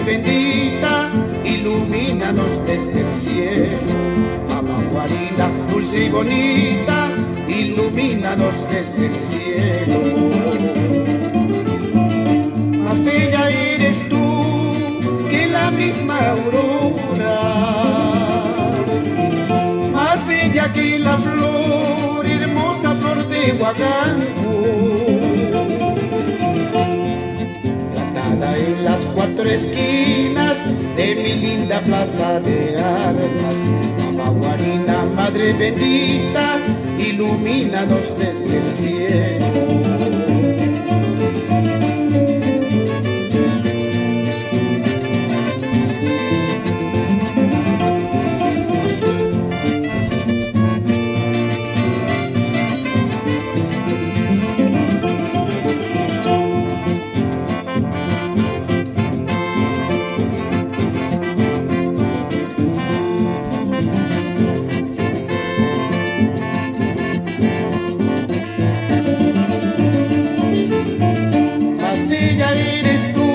bendita, ilumínanos desde el cielo. Mamá Guarina, dulce y bonita, ilumínanos desde el cielo. Más bella eres tú que la misma aurora, más bella que la flor, hermosa flor de Huacanco, plantada en las cuatro esquinas de mi linda plaza de armas. Mamá Guarina, madre bendita, ilumínanos desde el cielo. Eres tú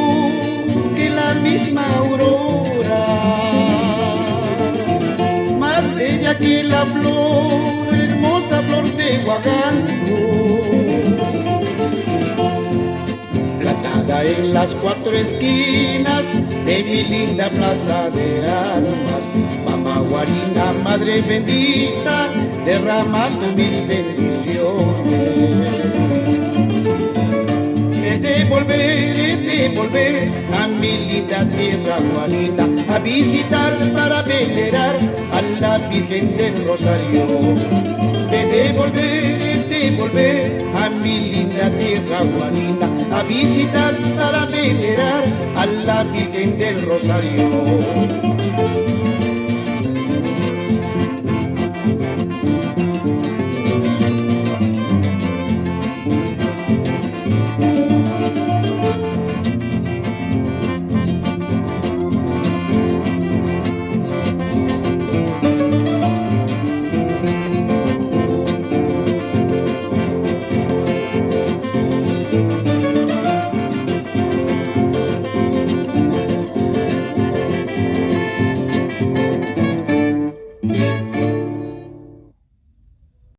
que la misma aurora, más bella que la flor, hermosa flor de Huacanco, plantada en las cuatro esquinas de mi linda plaza de armas. Mamá Guarina, madre bendita, derrama tu mil bendiciones. Volver a mi linda tierra Guarina, a visitar para venerar a la Virgen del Rosario. Volver a mi linda tierra Guarina, a visitar para venerar a la Virgen del Rosario.